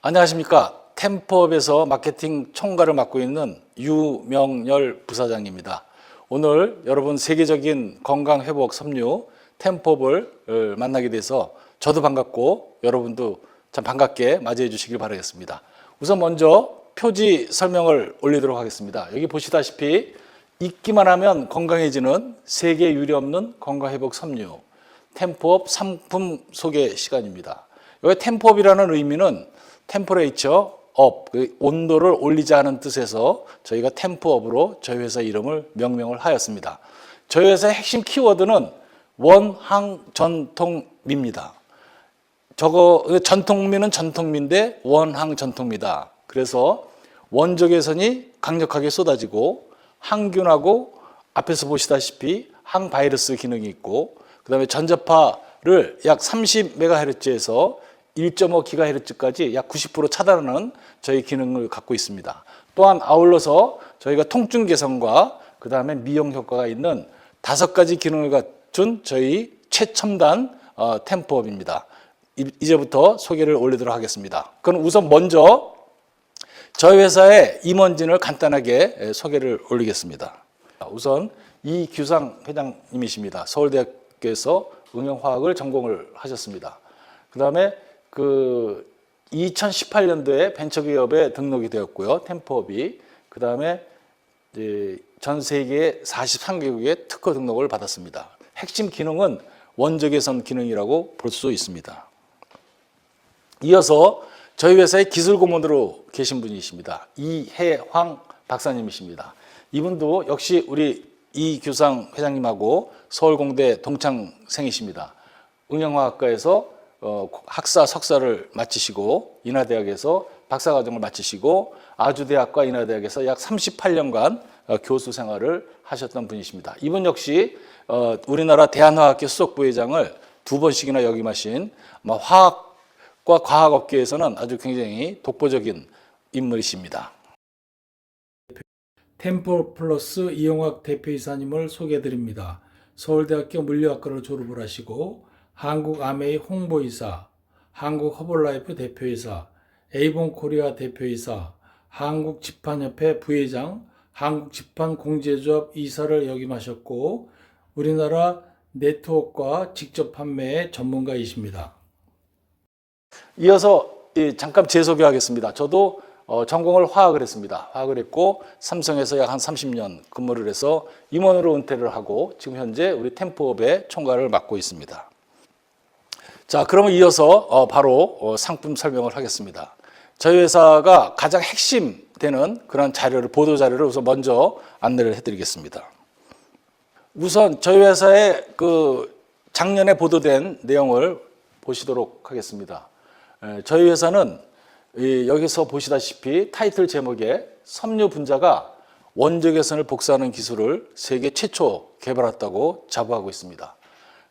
안녕하십니까. 템포업에서 마케팅 총괄을 맡고 있는 유명열 부사장입니다. 오늘 여러분 세계적인 건강회복 섬유 템포업을 만나게 돼서 저도 반갑고 여러분도 참 반갑게 맞이해 주시길 바라겠습니다. 우선 먼저 표지 설명을 올리도록 하겠습니다. 여기 보시다시피 잊기만 하면 건강해지는 세계 유례없는 건강회복 섬유 템포업 상품 소개 시간입니다. 여기 템포업이라는 의미는 템퍼레이처 업, 온도를 올리지 않은 뜻에서 저희가 템포업으로 저희 회사 이름을 명명을 하였습니다. 저희 회사의 핵심 키워드는 원항전통미입니다. 전통미는 전통미인데 원항전통미다. 그래서 원적외선이 강력하게 쏟아지고 항균하고 앞에서 보시다시피 항바이러스 기능이 있고 그다음에 전자파를 약 30MHz에서 1.5GHz까지 약 90% 차단하는 저희 기능을 갖고 있습니다. 또한 아울러서 저희가 통증 개선과 그 다음에 미용 효과가 있는 5가지 기능을 갖춘 저희 최첨단 템포업입니다. 이제부터 소개를 올리도록 하겠습니다. 그럼 우선 먼저 저희 회사의 임원진을 간단하게 소개를 올리겠습니다. 우선 이규상 회장님이십니다. 서울대학교에서 응용화학을 전공을 하셨습니다. 그 다음에 2018년도에 벤처기업에 등록이 되었고요. 템포업이. 그 다음에 전 세계 43개국의 특허 등록을 받았습니다. 핵심 기능은 원적외선 기능이라고 볼 수 있습니다. 이어서 저희 회사의 기술 고문으로 계신 분이십니다. 이해황 박사님이십니다. 이분도 역시 우리 이규상 회장님하고 서울공대 동창생이십니다. 응용화학과에서 학사, 석사를 마치시고 인하대학에서 박사과정을 마치시고 아주대학과 인하대학에서 약 38년간 교수 생활을 하셨던 분이십니다. 이분 역시 우리나라 대한화학회 수석부회장을 2번씩이나 역임하신 화학과 과학업계에서는 아주 굉장히 독보적인 인물이십니다. 템포플러스 이용학 대표이사님을 소개해드립니다. 서울대학교 물리학과를 졸업을 하시고 한국아메이 홍보이사, 한국허벌라이프 대표이사, 에이본코리아 대표이사, 한국지판협회 부회장, 한국지판공제조합 이사를 역임하셨고 우리나라 네트워크와 직접 판매의 전문가이십니다. 이어서 잠깐 제 소개하겠습니다. 저도 전공을 화학을 했습니다. 화학을 했고 삼성에서 약 한 30년 근무를 해서 임원으로 은퇴를 하고 지금 현재 우리 템포업의 총괄을 맡고 있습니다. 자, 그러면 이어서 바로 상품 설명을 하겠습니다. 저희 회사가 가장 핵심 되는 그런 자료를, 보도 자료를 우선 먼저 안내를 해드리겠습니다. 우선 저희 회사의 작년에 보도된 내용을 보시도록 하겠습니다. 저희 회사는 여기서 보시다시피 타이틀 제목에 섬유 분자가 원적외선을 복사하는 기술을 세계 최초 개발했다고 자부하고 있습니다.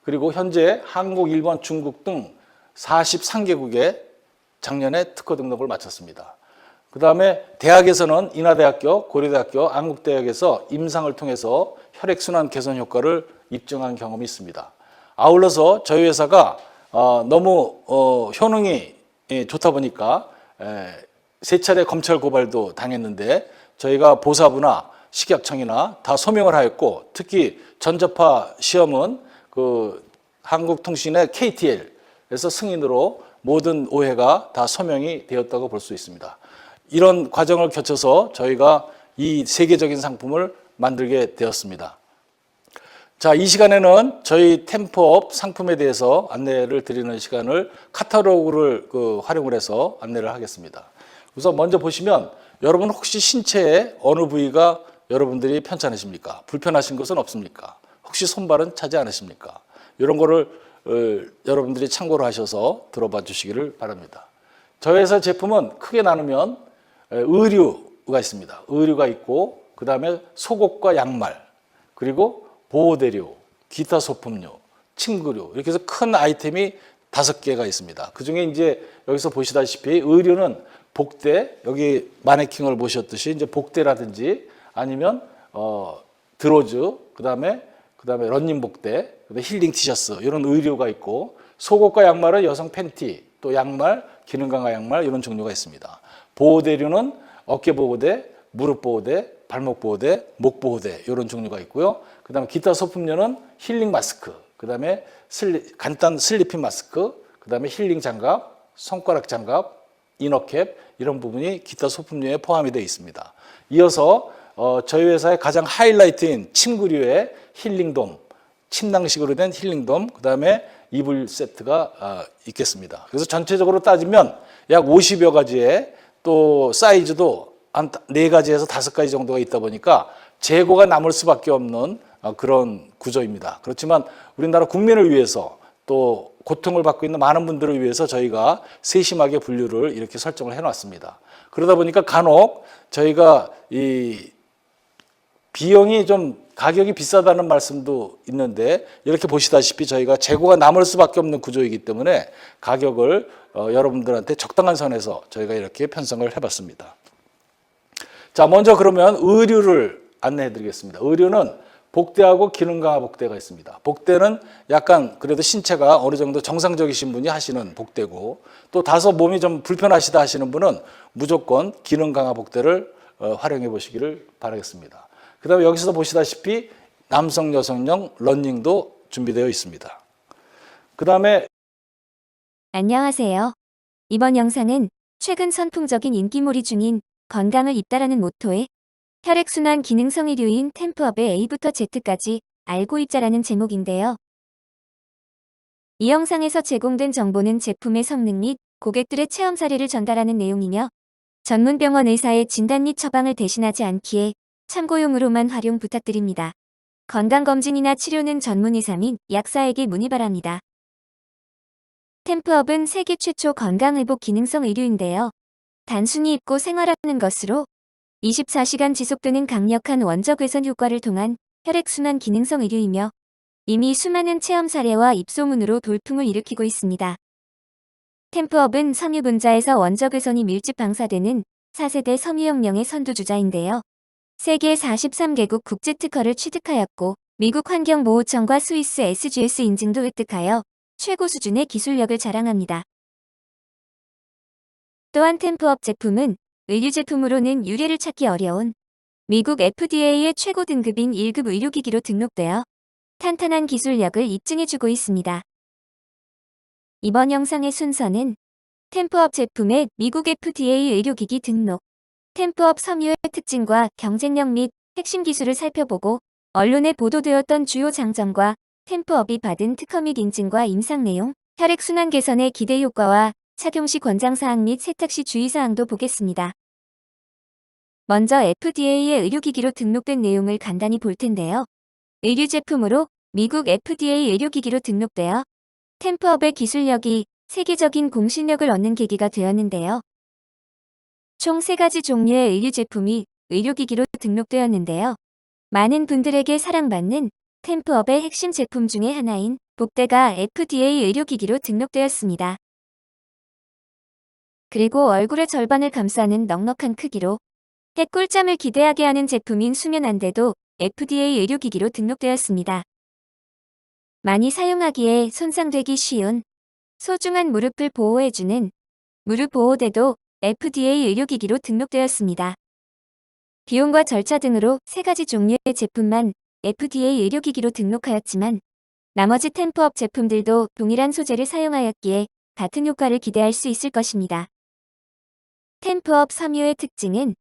그리고 현재 한국, 일본, 중국 등 43개국에 작년에 특허 등록을 마쳤습니다. 그 다음에 대학에서는 인하대학교, 고려대학교, 안국대학에서 임상을 통해서 혈액순환 개선 효과를 입증한 경험이 있습니다. 아울러서 저희 회사가 너무 효능이 좋다 보니까 3차례 검찰 고발도 당했는데 저희가 보사부나 식약청이나 다 소명을 하였고 특히 전자파 시험은 한국통신의 KTL에서 승인으로 모든 오해가 다 소명이 되었다고 볼 수 있습니다. 이런 과정을 거쳐서 저희가 이 세계적인 상품을 만들게 되었습니다. 자, 이 시간에는 저희 템포업 상품에 대해서 안내를 드리는 시간을 카탈로그를 활용을 해서 안내를 하겠습니다. 우선 먼저 보시면 여러분 혹시 신체의 어느 부위가 여러분들이 편찮으십니까? 불편하신 것은 없습니까? 혹시 손발은 차지 않으십니까? 이런 거를 여러분들이 참고를 하셔서 들어봐 주시기를 바랍니다. 저희 회사 제품은 크게 나누면 의류가 있습니다. 의류가 있고 그 다음에 속옷과 양말 그리고 보호대료, 기타 소품류, 침구류 이렇게 해서 큰 아이템이 5개가 있습니다. 그 중에 이제 여기서 보시다시피 의류는 복대, 여기 마네킹을 보셨듯이 이제 복대라든지 아니면 드로즈, 그다음에 런닝 복대, 힐링 티셔츠 이런 의류가 있고 속옷과 양말은 여성 팬티, 또 양말, 기능 강화 양말 이런 종류가 있습니다. 보호대류는 어깨 보호대, 무릎 보호대, 발목 보호대, 목 보호대 이런 종류가 있고요. 그다음에 기타 소품류는 힐링 마스크, 그다음에 간단 슬리핑 마스크, 그다음에 힐링 장갑, 손가락 장갑, 이너캡 이런 부분이 기타 소품류에 포함이 되어 있습니다. 이어서 저희 회사의 가장 하이라이트인 침구류의 힐링돔, 침낭식으로 된 힐링돔, 그다음에 이불 세트가 있겠습니다. 그래서 전체적으로 따지면 약 50여 가지의 또 사이즈도 한 4가지에서 5가지 정도가 있다 보니까 재고가 남을 수밖에 없는 그런 구조입니다. 그렇지만 우리나라 국민을 위해서 또 고통을 받고 있는 많은 분들을 위해서 저희가 세심하게 분류를 이렇게 설정을 해놨습니다. 그러다 보니까 간혹 저희가 이 비용이 좀 가격이 비싸다는 말씀도 있는데 이렇게 보시다시피 저희가 재고가 남을 수밖에 없는 구조이기 때문에 가격을 여러분들한테 적당한 선에서 저희가 이렇게 편성을 해봤습니다. 자, 먼저 그러면 의류를 안내해 드리겠습니다. 의류는 복대하고 기능 강화 복대가 있습니다. 복대는 약간 그래도 신체가 어느 정도 정상적이신 분이 하시는 복대고, 또 다소 몸이 좀 불편하시다 하시는 분은 무조건 기능 강화 복대를 활용해 보시기를 바라겠습니다. 그 다음에 여기서 보시다시피 남성, 여성용 러닝도 준비되어 있습니다. 그 다음에 안녕하세요. 이번 영상은 최근 선풍적인 인기몰이 중인 건강을 잇따라는 모토의 혈액순환 기능성 의류인 템프업의 A부터 Z까지 알고 있자라는 제목인데요. 이 영상에서 제공된 정보는 제품의 성능 및 고객들의 체험 사례를 전달하는 내용이며 전문 병원 의사의 진단 및 처방을 대신하지 않기에 참고용으로만 활용 부탁드립니다. 건강검진이나 치료는 전문 의사 및 약사에게 문의 바랍니다. 템프업은 세계 최초 건강회복 기능성 의류인데요. 단순히 입고 생활하는 것으로 24시간 지속되는 강력한 원적 외선 효과를 통한 혈액순환 기능성 의류이며 이미 수많은 체험 사례와 입소문으로 돌풍을 일으키고 있습니다. 템프업은 섬유 분자에서 원적 외선이 밀집 방사되는 4세대 섬유용령의 선두주자인데요. 세계 43개국 국제 특허를 취득하였고 미국 환경보호청과 스위스 SGS 인증도 획득하여 최고 수준의 기술력을 자랑합니다. 또한 템프업 제품은 의류 제품으로는 유례를 찾기 어려운 미국 FDA의 최고 등급인 1급 의료기기로 등록되어 탄탄한 기술력을 입증해주고 있습니다. 이번 영상의 순서는 템프업 제품의 미국 FDA 의료기기 등록, 템프업 섬유의 특징과 경쟁력 및 핵심 기술을 살펴보고 언론에 보도되었던 주요 장점과 템프업이 받은 특허 및 인증과 임상 내용, 혈액순환 개선의 기대 효과와 착용 시 권장사항 및 세탁 시 주의사항도 보겠습니다. 먼저 FDA의 의료기기로 등록된 내용을 간단히 볼 텐데요. 의류 제품으로 미국 FDA 의료기기로 등록되어 템프업의 기술력이 세계적인 공신력을 얻는 계기가 되었는데요. 총 3가지 종류의 의류 제품이 의료기기로 등록되었는데요. 많은 분들에게 사랑받는 템프업의 핵심 제품 중에 하나인 복대가 FDA 의료기기로 등록되었습니다. 그리고 얼굴의 절반을 감싸는 넉넉한 크기로 해꿀잠을 기대하게 하는 제품인 수면안대도 FDA 의료기기로 등록되었습니다. 많이 사용하기에 손상되기 쉬운 소중한 무릎을 보호해주는 무릎 보호대도 FDA 의료기기로 등록되었습니다. 비용과 절차 등으로 3가지 종류의 제품만 FDA 의료기기로 등록하였지만 나머지 템프업 제품들도 동일한 소재를 사용하였기에 같은 효과를 기대할 수 있을 것입니다. 템프업 섬유의 특징은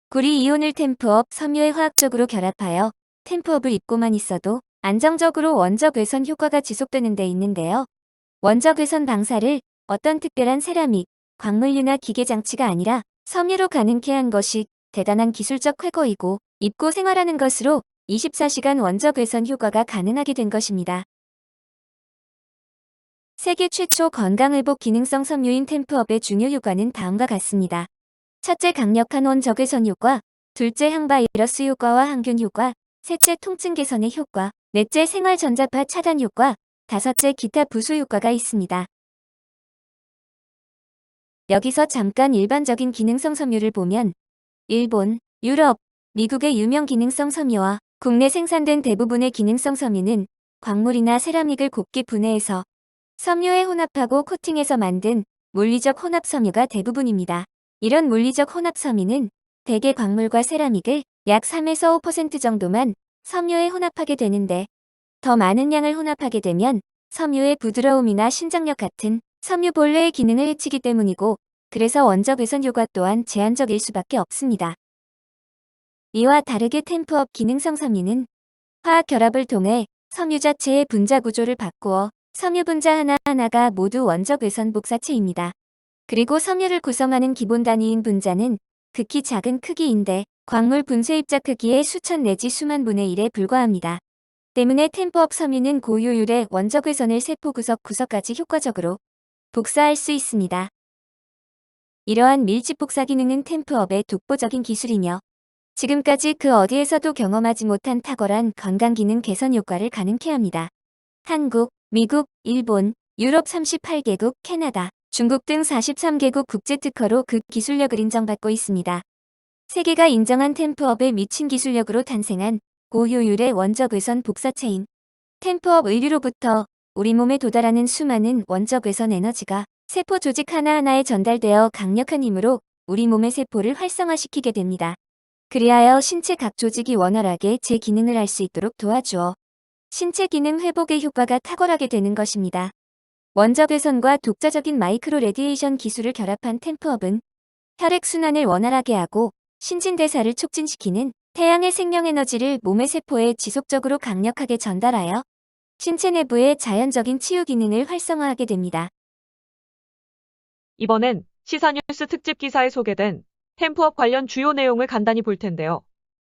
구리 이온을 템프업 섬유에 화학적으로 결합하여 템프업을 입고만 있어도 안정적으로 원적 외선 효과가 지속되는 데 있는데요. 원적 외선 방사를 어떤 특별한 세라믹, 광물류나 기계 장치가 아니라 섬유로 가능케 한 것이 대단한 기술적 쾌거이고 입고 생활하는 것으로 24시간 원적 외선 효과가 가능하게 된 것입니다. 세계 최초 건강회복 기능성 섬유인 템프업의 중요 효과는 다음과 같습니다. 첫째, 강력한 원적 외선 효과, 둘째, 항바이러스 효과와 항균 효과, 셋째, 통증 개선의 효과, 넷째, 생활 전자파 차단 효과, 다섯째, 기타 부수 효과가 있습니다. 여기서 잠깐 일반적인 기능성 섬유를 보면 일본, 유럽, 미국의 유명 기능성 섬유와 국내 생산된 대부분의 기능성 섬유는 광물이나 세라믹을 곱게 분해해서 섬유에 혼합하고 코팅해서 만든 물리적 혼합 섬유가 대부분입니다. 이런 물리적 혼합 섬유는 대개 광물과 세라믹을 약 3에서 5% 정도만 섬유에 혼합하게 되는데, 더 많은 양을 혼합하게 되면 섬유의 부드러움이나 신장력 같은 섬유 본래의 기능을 해치기 때문이고, 그래서 원적 훼손 효과 또한 제한적일 수밖에 없습니다. 이와 다르게 템프업 기능성 섬유는 화학 결합을 통해 섬유 자체의 분자 구조를 바꾸어 섬유 분자 하나하나가 모두 원적 훼손 복사체입니다. 그리고 섬유를 구성하는 기본 단위인 분자는 극히 작은 크기인데 광물 분쇄 입자 크기의 수천 내지 수만 분의 1에 불과합니다. 때문에 템프업 섬유는 고효율의 원적 훼손을 세포 구석구석까지 효과적으로 복사할 수 있습니다. 이러한 밀집 복사 기능은 템프업의 독보적인 기술이며 지금까지 그 어디에서도 경험하지 못한 탁월한 건강 기능 개선 효과를 가능케 합니다. 한국, 미국, 일본, 유럽 38개국, 캐나다, 중국 등 43개국 국제특허로 그 기술력을 인정받고 있습니다. 세계가 인정한 템프업의 미친 기술력으로 탄생한 고효율의 원적 훼손 복사체인 템프업 의류로부터 우리 몸에 도달하는 수많은 원적 훼손 에너지가 세포 조직 하나하나에 전달되어 강력한 힘으로 우리 몸의 세포를 활성화시키게 됩니다. 그리하여 신체 각 조직이 원활하게 제 기능을 할 수 있도록 도와주어 신체 기능 회복의 효과가 탁월하게 되는 것입니다. 원적 훼손과 독자적인 마이크로 레디에이션 기술을 결합한 템프업은 혈액순환을 원활하게 하고 신진대사를 촉진시키는 태양의 생명에너지를 몸의 세포에 지속적으로 강력하게 전달하여 신체 내부의 자연적인 치유 기능을 활성화하게 됩니다. 이번엔 시사뉴스 특집 기사에 소개된 템프업 관련 주요 내용을 간단히 볼 텐데요.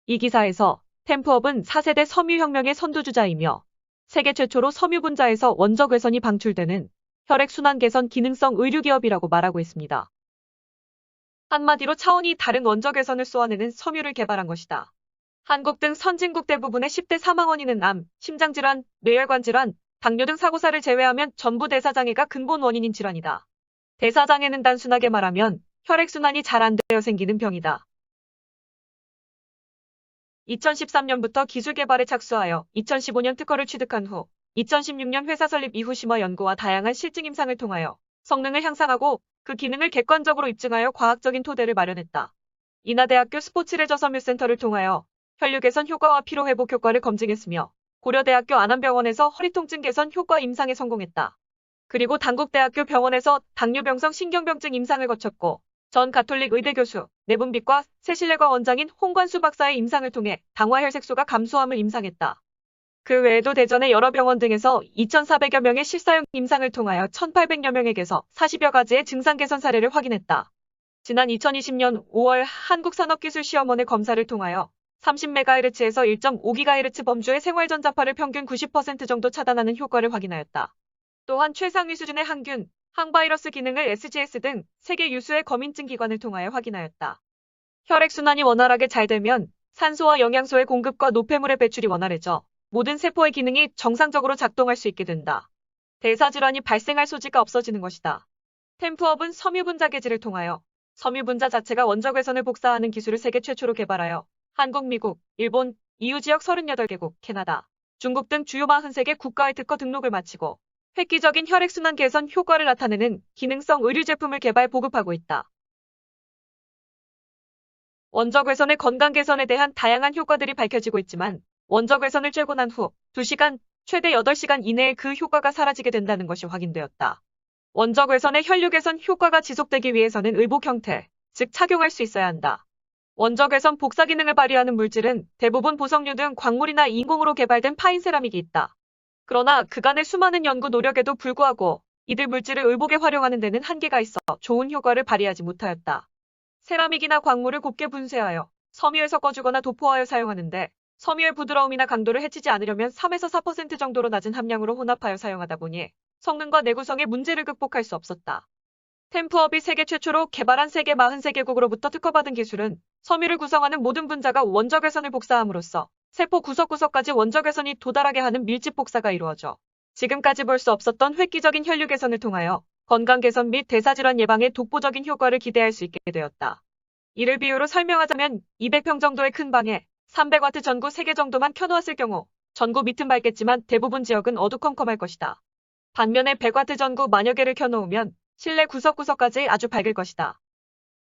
이 기사에서 템프업은 4세대 섬유혁명의 선두주자이며 세계 최초로 섬유 분자에서 원적 훼손이 방출되는 혈액순환 개선 기능성 의류기업이라고 말하고 있습니다. 한마디로 차원이 다른 원적 훼손을 쏘아내는 섬유를 개발한 것이다. 한국 등 선진국 대부분의 10대 사망 원인은 암, 심장질환, 뇌혈관 질환, 당뇨 등 사고사를 제외하면 전부 대사장애가 근본 원인인 질환이다. 대사장애는 단순하게 말하면 혈액순환이 잘 안 되어 생기는 병이다. 2013년부터 기술 개발에 착수하여 2015년 특허를 취득한 후 2016년 회사 설립 이후 심화 연구와 다양한 실증 임상을 통하여 성능을 향상하고 그 기능을 객관적으로 입증하여 과학적인 토대를 마련했다. 인하대학교 스포츠레저섬유센터를 통하여 혈류 개선 효과와 피로 회복 효과를 검증했으며 고려대학교 안암병원에서 허리 통증 개선 효과 임상에 성공했다. 그리고 단국대학교 병원에서 당뇨병성 신경병증 임상을 거쳤고 전 가톨릭 의대 교수, 내분비과 세실내과 원장인 홍관수 박사의 임상을 통해 당화혈색소가 감소함을 임상했다. 그 외에도 대전의 여러 병원 등에서 2,400여 명의 실사용 임상을 통하여 1,800여 명에게서 40여 가지의 증상 개선 사례를 확인했다. 지난 2020년 5월 한국산업기술시험원의 검사를 통하여 30MHz에서 1.5GHz 범주의 생활전자파를 평균 90% 정도 차단하는 효과를 확인하였다. 또한 최상위 수준의 항균, 항바이러스 기능을 SGS 등 세계 유수의 검인증 기관을 통하여 확인하였다. 혈액순환이 원활하게 잘 되면 산소와 영양소의 공급과 노폐물의 배출이 원활해져 모든 세포의 기능이 정상적으로 작동할 수 있게 된다. 대사질환이 발생할 소지가 없어지는 것이다. 템프업은 섬유분자 계지를 통하여 섬유분자 자체가 원적 훼손을 복사하는 기술을 세계 최초로 개발하여 한국, 미국, 일본, EU 지역 38개국, 캐나다, 중국 등 주요 43개 국가의 특허 등록을 마치고 획기적인 혈액순환 개선 효과를 나타내는 기능성 의류 제품을 개발 보급하고 있다. 원적 훼손의 건강 개선에 대한 다양한 효과들이 밝혀지고 있지만 원적 훼손을 쬐고 난 후 2시간, 최대 8시간 이내에 그 효과가 사라지게 된다는 것이 확인되었다. 원적 훼손의 혈류 개선 효과가 지속되기 위해서는 의복 형태, 즉 착용할 수 있어야 한다. 원적 훼손 복사 기능을 발휘하는 물질은 대부분 보석류 등 광물이나 인공으로 개발된 파인 세라믹이 있다. 그러나 그간의 수많은 연구 노력에도 불구하고 이들 물질을 의복에 활용하는 데는 한계가 있어 좋은 효과를 발휘하지 못하였다. 세라믹이나 광물을 곱게 분쇄하여 섬유에 섞어주거나 도포하여 사용하는데 섬유의 부드러움이나 강도를 해치지 않으려면 3에서 4% 정도로 낮은 함량으로 혼합하여 사용하다 보니 성능과 내구성의 문제를 극복할 수 없었다. 템프업이 세계 최초로 개발한 세계 43개국으로부터 특허받은 기술은 섬유를 구성하는 모든 분자가 원적 훼손을 복사함으로써 세포 구석구석까지 원적 훼손이 도달하게 하는 밀집 복사가 이루어져 지금까지 볼 수 없었던 획기적인 혈류 개선을 통하여 건강 개선 및 대사질환 예방에 독보적인 효과를 기대할 수 있게 되었다. 이를 비유로 설명하자면 200평 정도의 큰 방에 300W 전구 3개 정도만 켜놓았을 경우 전구 밑은 밝겠지만 대부분 지역은 어두컴컴할 것이다. 반면에 100W 전구 만여 개를 켜놓으면 실내 구석구석까지 아주 밝을 것이다.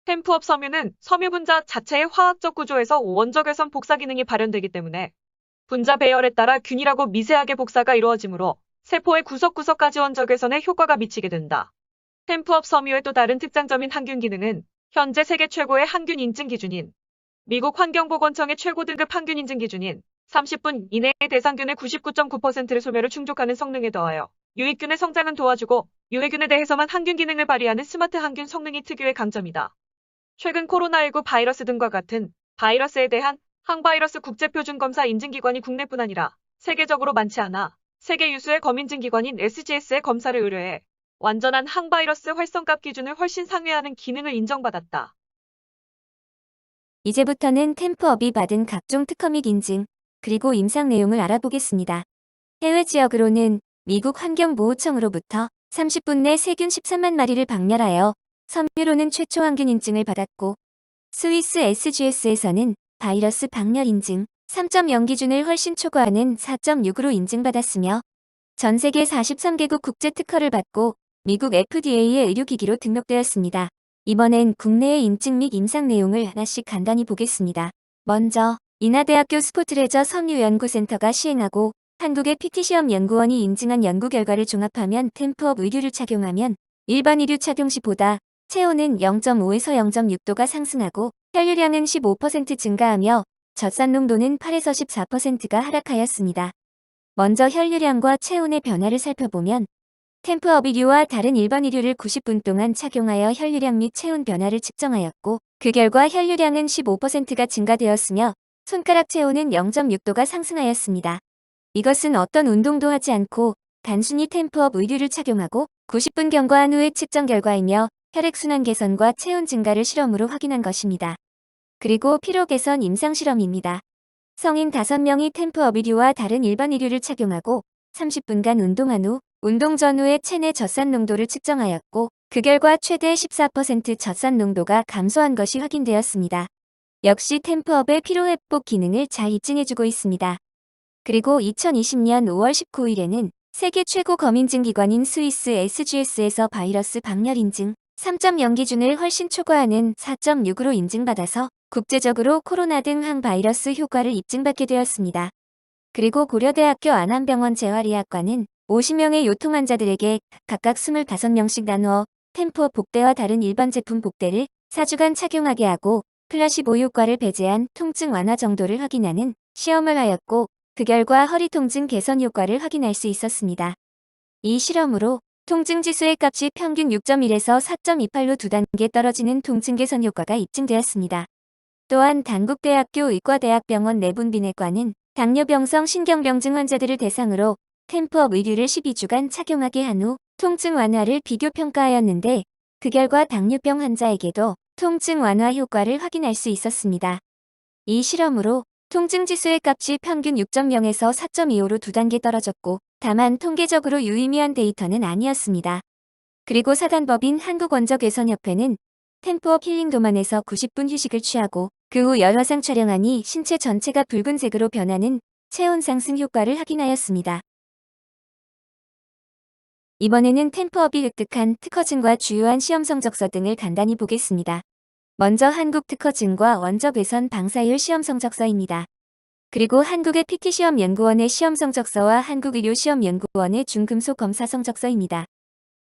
템프업 섬유는 섬유 분자 자체의 화학적 구조에서 원적외선 복사 기능이 발현되기 때문에 분자 배열에 따라 균일하고 미세하게 복사가 이루어지므로 세포의 구석구석까지 원적외선에 효과가 미치게 된다. 템프업 섬유의 또 다른 특장점인 항균 기능은 현재 세계 최고의 항균 인증 기준인 미국 환경보건청의 최고 등급 항균 인증 기준인 30분 이내의 대상균의 99.9%를 소멸을 충족하는 성능에 더하여 유익균의 성장은 도와주고 유해균에 대해서만 항균 기능을 발휘하는 스마트 항균 성능이 특유의 강점이다. 최근 코로나19 바이러스 등과 같은 바이러스에 대한 항바이러스 국제표준검사 인증기관이 국내뿐 아니라 세계적으로 많지 않아 세계 유수의 검인증기관인 SGS의 검사를 의뢰해 완전한 항바이러스 활성값 기준을 훨씬 상회하는 기능을 인정받았다. 이제부터는 템프업이 받은 각종 특허 및 인증, 그리고 임상 내용을 알아보겠습니다. 해외 지역으로는 미국 환경보호청으로부터 30분 내 세균 13만 마리를 박멸하여 섬유로는 최초 항균 인증을 받았고, 스위스 SGS에서는 바이러스 박멸 인증 3.0 기준을 훨씬 초과하는 4.6으로 인증받았으며, 전 세계 43개국 국제 특허를 받고 미국 FDA의 의료기기로 등록되었습니다. 이번엔 국내의 인증 및 임상 내용을 하나씩 간단히 보겠습니다. 먼저 인하대학교 스포트레저 섬유연구센터가 시행하고 한국의 PT시험연구원이 인증한 연구 결과를 종합하면 템프업 의류를 착용하면 일반 의류 착용 시보다 체온은 0.5에서 0.6도가 상승하고 혈류량은 15% 증가하며 젖산 농도는 8에서 14%가 하락하였습니다. 먼저 혈류량과 체온의 변화를 살펴보면 템프업 의류와 다른 일반 의류를 90분 동안 착용하여 혈류량 및 체온 변화를 측정하였고, 그 결과 혈류량은 15%가 증가되었으며 손가락 체온은 0.6도가 상승하였습니다. 이것은 어떤 운동도 하지 않고 단순히 템프업 의류를 착용하고 90분 경과한 후의 측정 결과이며 혈액순환 개선과 체온 증가를 실험으로 확인한 것입니다. 그리고 피로 개선 임상 실험입니다. 성인 5명이 템프업 의류와 다른 일반 의류를 착용하고 30분간 운동한 후 운동 전후의 체내 젖산 농도를 측정하였고, 그 결과 최대 14% 젖산 농도가 감소한 것이 확인되었습니다. 역시 템프업의 피로회복 기능을 잘 입증해주고 있습니다. 그리고 2020년 5월 19일에는 세계 최고 검인증 기관인 스위스 SGS에서 바이러스 박멸 인증 3.0 기준을 훨씬 초과하는 4.6으로 인증받아서 국제적으로 코로나 등 항바이러스 효과를 입증받게 되었습니다. 그리고 고려대학교 안암병원 재활의학과는 50명의 요통 환자들에게 각각 25명씩 나누어 템프업 복대와 다른 일반 제품 복대를 4주간 착용하게 하고 플라시보 효과를 배제한 통증 완화 정도를 확인하는 시험을 하였고, 그 결과 허리 통증 개선 효과를 확인할 수 있었습니다. 이 실험으로 통증 지수의 값이 평균 6.1에서 4.28로 2단계 떨어지는 통증 개선 효과가 입증되었습니다. 또한 단국대학교 의과대학병원 내분비내과는 당뇨병성 신경병증 환자들을 대상으로 템프업 의류를 12주간 착용하게 한 후 통증 완화를 비교 평가하였는데, 그 결과 당뇨병 환자에게도 통증 완화 효과를 확인할 수 있었습니다. 이 실험으로 통증 지수의 값이 평균 6.0에서 4.25로 2단계 떨어졌고, 다만 통계적으로 유의미한 데이터는 아니었습니다. 그리고 사단법인 한국원적외선협회는 템프업 힐링 도만에서 90분 휴식을 취하고 그 후 열화상 촬영하니 신체 전체가 붉은색으로 변하는 체온 상승 효과를 확인하였습니다. 이번에는 템프업이 획득한 특허증과 주요한 시험 성적서 등을 간단히 보겠습니다. 먼저 한국 특허증과 원적외선 방사율 시험 성적서입니다. 그리고 한국의 PT시험연구원의 시험 성적서와 한국의료시험연구원의 중금속 검사 성적서입니다.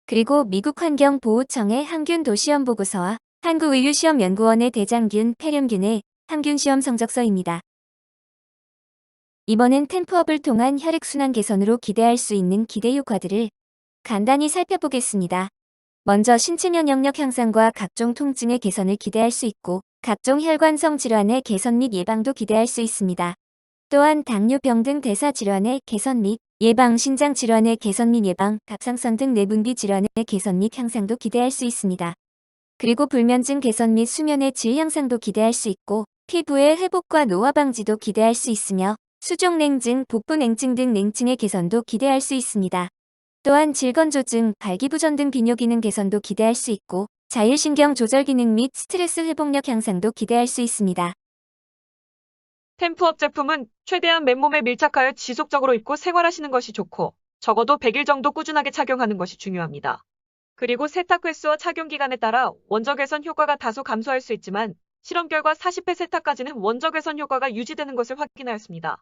그리고 미국 환경보호청의 항균 도시험 보고서와 한국의료시험연구원의 대장균, 폐렴균의 항균 시험 성적서입니다. 이번엔 템프업을 통한 혈액순환 개선으로 기대할 수 있는 기대 효과들을 간단히 살펴보겠습니다. 먼저 신체 면역력 향상과 각종 통증의 개선을 기대할 수 있고, 각종 혈관성 질환의 개선 및 예방도 기대할 수 있습니다. 또한 당뇨병 등 대사 질환의 개선 및 예방, 신장 질환의 개선 및 예방, 갑상선 등 내분비 질환의 개선 및 향상도 기대할 수 있습니다. 그리고 불면증 개선 및 수면의 질 향상도 기대할 수 있고, 피부의 회복과 노화 방지도 기대할 수 있으며, 수족냉증, 복부냉증 등 냉증의 개선도 기대할 수 있습니다. 또한 질건조증, 발기부전 등 비뇨 기능 개선도 기대할 수 있고, 자율신경 조절 기능 및 스트레스 회복력 향상도 기대할 수 있습니다. 템프업 제품은 최대한 맨몸에 밀착하여 지속적으로 입고 생활하시는 것이 좋고, 적어도 100일 정도 꾸준하게 착용하는 것이 중요합니다. 그리고 세탁 횟수와 착용 기간에 따라 원적 개선 효과가 다소 감소할 수 있지만 실험 결과 40회 세탁까지는 원적 개선 효과가 유지되는 것을 확인하였습니다.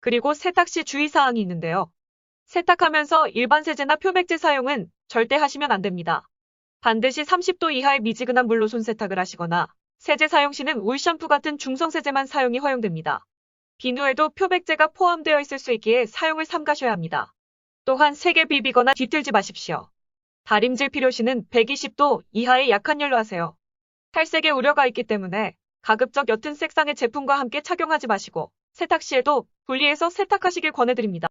그리고 세탁 시 주의사항이 있는데요. 세탁하면서 일반 세제나 표백제 사용은 절대 하시면 안 됩니다. 반드시 30도 이하의 미지근한 물로 손세탁을 하시거나 세제 사용 시는 울 샴푸 같은 중성 세제만 사용이 허용됩니다. 비누에도 표백제가 포함되어 있을 수 있기에 사용을 삼가셔야 합니다. 또한 세게 비비거나 뒤틀지 마십시오. 다림질 필요 시는 120도 이하의 약한 열로 하세요. 탈색의 우려가 있기 때문에 가급적 옅은 색상의 제품과 함께 착용하지 마시고 세탁 시에도 분리해서 세탁하시길 권해드립니다.